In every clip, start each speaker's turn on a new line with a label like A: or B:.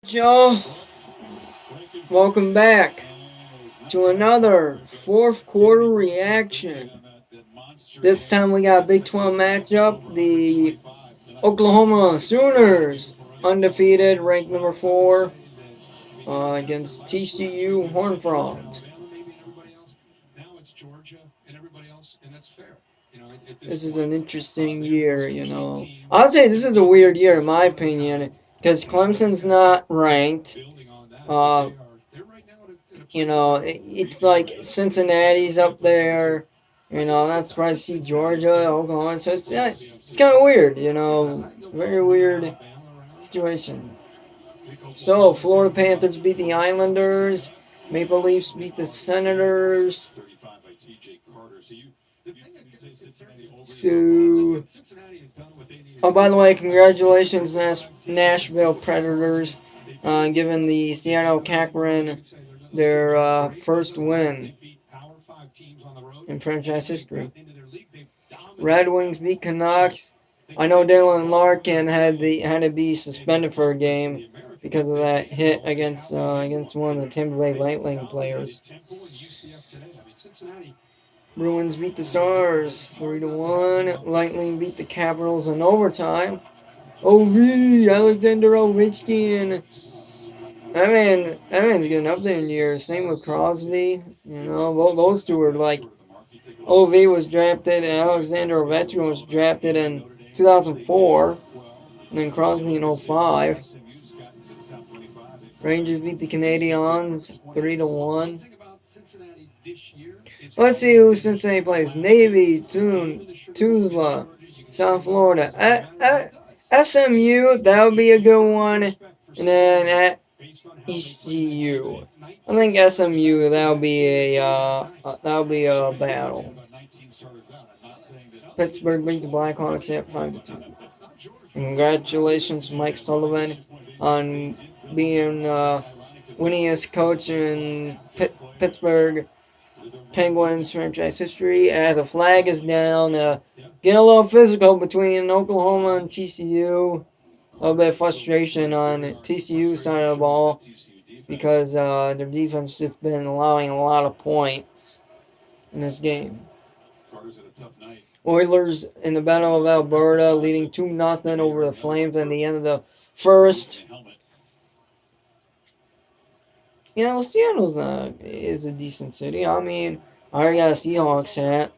A: Y'all, welcome back to another fourth quarter reaction. This time we got a Big 12 matchup. The Oklahoma Sooners, undefeated, ranked number 4, against TCU hornfrogs. This is an interesting year. I'd say this is a weird year in my opinion because Clemson's not ranked. Uh, it's like Cincinnati's up there. I'm not surprised to see Georgia, Oklahoma. So it's kind of weird. Very weird situation. So Florida Panthers beat the Islanders. Maple Leafs beat the Senators. So, oh, by the way, congratulations, Nashville Predators, giving the Seattle Kraken their first win in franchise history. Red Wings beat Canucks. I know Dylan Larkin had to be suspended for a game because of that hit against one of the Tampa Bay Lightning players. Bruins beat the Stars 3-1. Lightning beat the Capitals in overtime. Alexander Ovechkin. That man's getting up there in years. Same with Crosby. Both those two were like. Ov was drafted, and Alexander Ovechkin was drafted in 2004, and then Crosby in 05. Rangers beat the Canadiens 3-1. Let's see who Cincinnati plays. Navy, Tuzla, South Florida. SMU, that would be a good one. And then at ECU. I think SMU, that'll be a battle. Pittsburgh beat the Blackhawks at 5-2. Congratulations, Mike Sullivan, on being winningest coach in Pittsburgh Penguins franchise history. As a flag is down, getting a little physical between Oklahoma and TCU. A little bit of frustration on the TCU side of the ball because their defense just been allowing a lot of points in this game. Oilers in the Battle of Alberta leading 2-0 over the Flames at the end of the first. Seattle's is a decent city. I mean, I already got a Seahawks hat.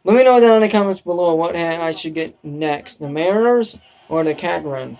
A: Let me know down in the comments below what hat I should get next. The Mariners or the Kraken?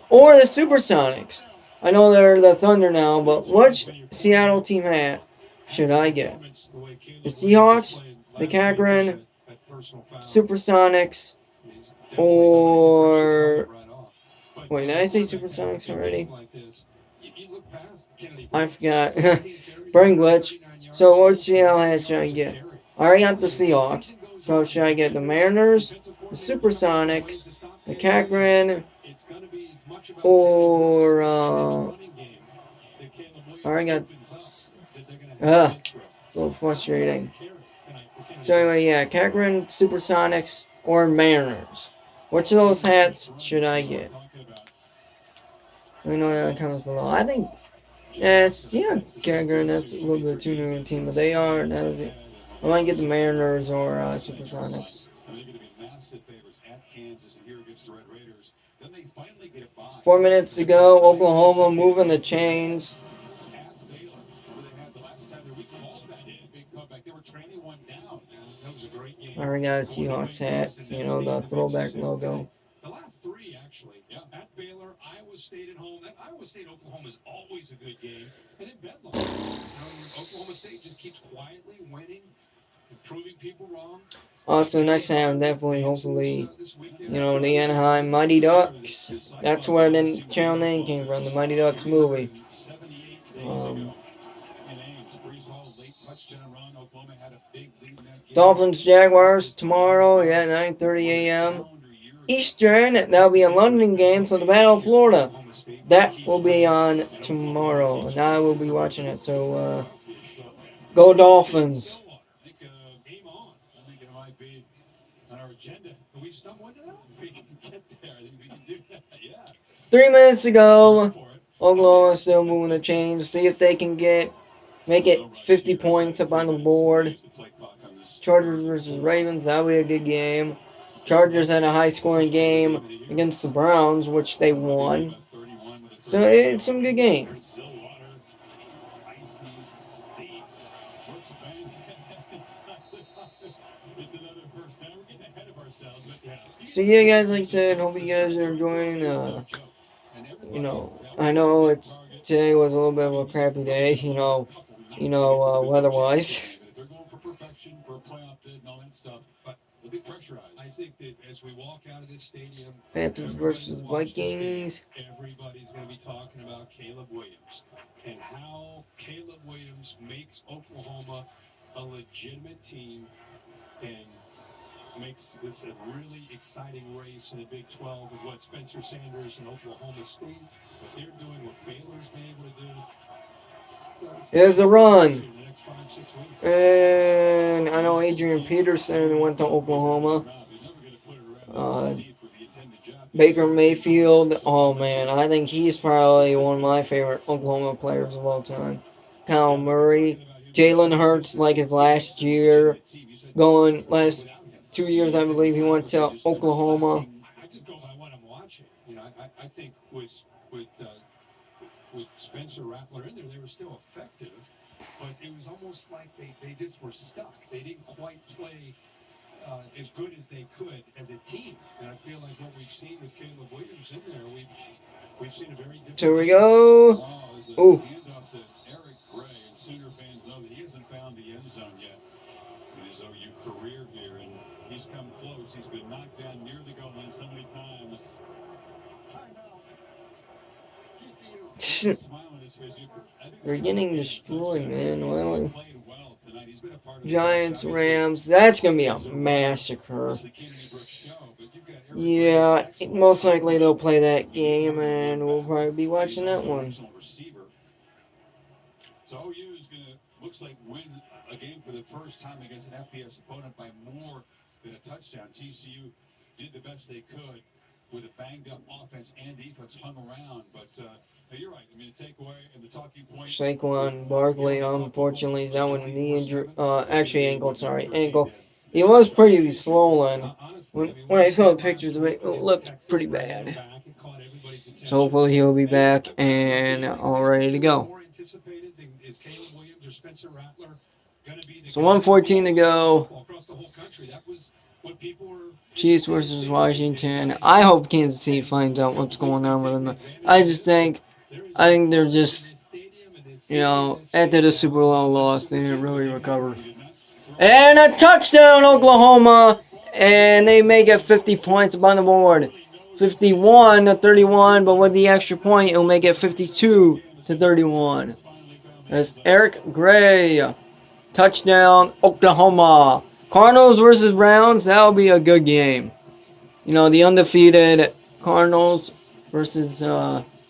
A: Or the Supersonics. I know they're the Thunder now, but which Seattle team hat should I get? The Seahawks, the Kraken, Supersonics, or... Wait, did I say Supersonics already? I forgot. Brain glitch. So what Seattle hat should I get? I already got the Seahawks. So should I get the Mariners, the Supersonics, the Kraken, or I already got so frustrating. So anyway, yeah, Kraken, Supersonics, or Mariners. Which of those hats should I get? Let me know in the comments below. I think Kraken, that's a little bit too new a team, but they are. I might get the Mariners or Supersonics. 4 minutes to go. Oklahoma moving the chains. I already got a Seahawks hat. The throwback logo. Also, next time, definitely, hopefully, the Anaheim Mighty Ducks. That's where the channel name came from, the Mighty Ducks movie. Dolphins Jaguars tomorrow at 9:30 a.m. Eastern. That'll be a London game, so the Battle of Florida. That will be on tomorrow, and I will be watching it. So, go Dolphins. 3 minutes to go. Oklahoma's still moving the chains. See if they can make it 50 points up on the board. Chargers versus Ravens, that'll be a good game. Chargers had a high scoring game against the Browns, which they won. So it's some good games. So yeah, guys, like I said, hope you guys are enjoying. I know today was a little bit of a crappy day. Weather-wise. Panthers versus Vikings.
B: Everybody's going to be talking about Caleb Williams and how Caleb Williams makes Oklahoma a legitimate team and makes this a really exciting race in the Big 12 with what Spencer Sanders and Oklahoma State, what they're doing, what Baylor's been able to do.
A: Here's a run. And I know Adrian Peterson went to Oklahoma. Baker Mayfield, oh man, I think he's probably one of my favorite Oklahoma players of all time. Kyle Murray, Jalen Hurts, like his last year, last 2 years, I believe he went to Oklahoma.
B: I just go by what I'm watching. I think with Spencer Rattler in there, they were still effective, but it was almost like they just were stuck. They didn't quite play as good as they could as a team. And I feel like what we've seen with Caleb Williams in there, we've seen a very different.
A: Here we go. Oh.
B: Handoff to Eric Gray, and Sooner fans know that he hasn't found the end zone yet in his OU career here, and he's come close. He's been knocked down near the goal line so many times.
A: They're getting destroyed, man. Well, Giants, Rams, that's going to be a massacre. Yeah, most likely they'll play that game, and we'll probably be watching that one.
B: So OU is going to, looks like, win a game for the first time against an FBS opponent by more than a touchdown. TCU did the best they could with a banged-up offense and defense hung around, but you're right. I mean, the takeaway and the talking point.
A: Saquon Barkley, unfortunately, is out with a knee injury. Actually, ankle. He was pretty swollen. When I saw the pictures of it looked pretty bad. So hopefully he'll be back and all ready to go. So 1:14 to go. Chiefs versus Washington. I hope Kansas City finds out what's going on with them. I think they're just, after the Super Bowl loss, they didn't really recover. And a touchdown, Oklahoma! And they make it 50 points up on the board. 51-31, but with the extra point, it'll make it 52-31. That's Eric Gray. Touchdown, Oklahoma. Cardinals versus Browns, that'll be a good game. The undefeated Cardinals versus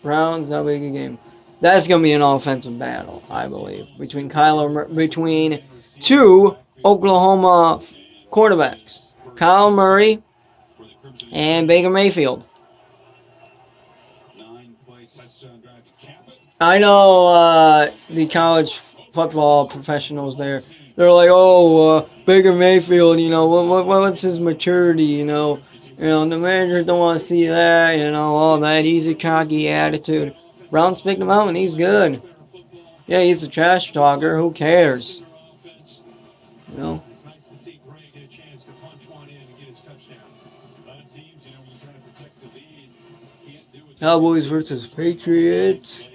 A: Browns, that'll be a good game. That's going to be an offensive battle, I believe, between two Oklahoma quarterbacks, Kyle Murray and Baker Mayfield. I know the college football professionals there. They're like, Baker Mayfield, what's his maturity, the managers don't want to see that, all that. He's a cocky attitude. Browns picked him out, and he's good. Yeah, he's a trash talker. Who cares? Cowboys versus Patriots.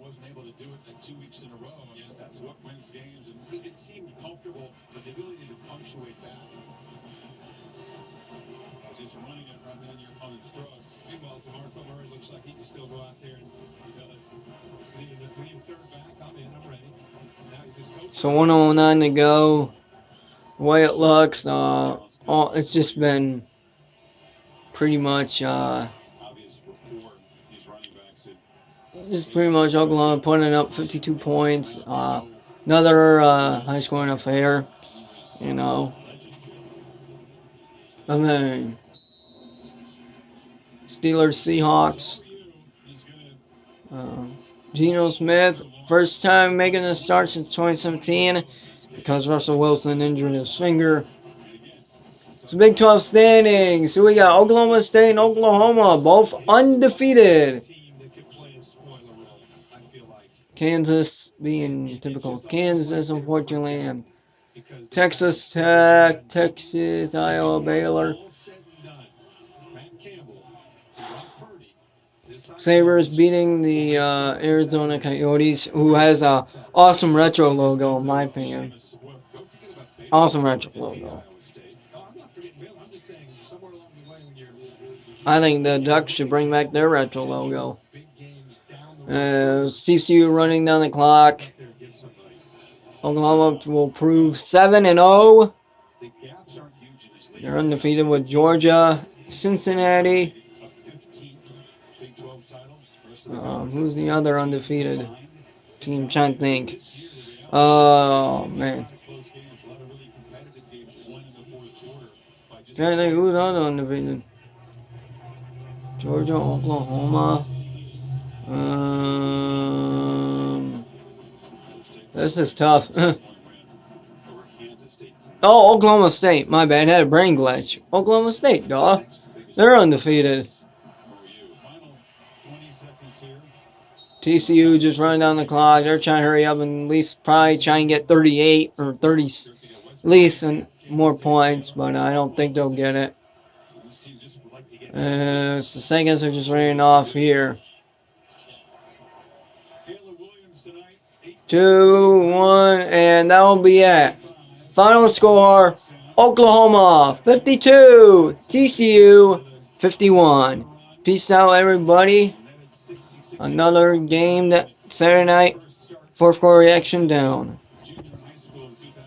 B: Wasn't able to do it 2 weeks in a row. Yeah, that's what wins games, and it seemed comfortable, but the ability to punctuate that. Just running it right down your opponent's throat. Meanwhile, DeMarco Murray looks like he can still go out there and lead third back. I'm ready.
A: So 1:09 to go. The way it looks, it's just been pretty much Oklahoma putting up 52 points. Another high-scoring affair, And then Steelers, Seahawks. Geno Smith, first time making a start since 2017 because Russell Wilson injured his finger. So Big 12 standings. So we got Oklahoma State and Oklahoma, both undefeated. Kansas being typical Kansas, unfortunately, and Texas Tech, Texas, Iowa, Baylor. Sabres beating the Arizona Coyotes, who has a awesome retro logo, in my opinion. Awesome retro logo. I think the Ducks should bring back their retro logo. TCU running down the clock. Oklahoma will prove 7-0. They're undefeated with Georgia, Cincinnati. Who's the other undefeated team? I'm trying to think. Oh, man. Trying to think who's the other undefeated. Georgia, Oklahoma. This is tough. Oh, Oklahoma State. My bad. I had a brain glitch. Oklahoma State, duh. They're undefeated. TCU just running down the clock. They're trying to hurry up and at least probably try and get 38 or 30, at least more points, but I don't think they'll get it. The seconds are just running off here. 2-1, and that will be it. Final score, Oklahoma 52, TCU 51. Peace out, everybody. Another game that Saturday night, fourth quarter reaction down.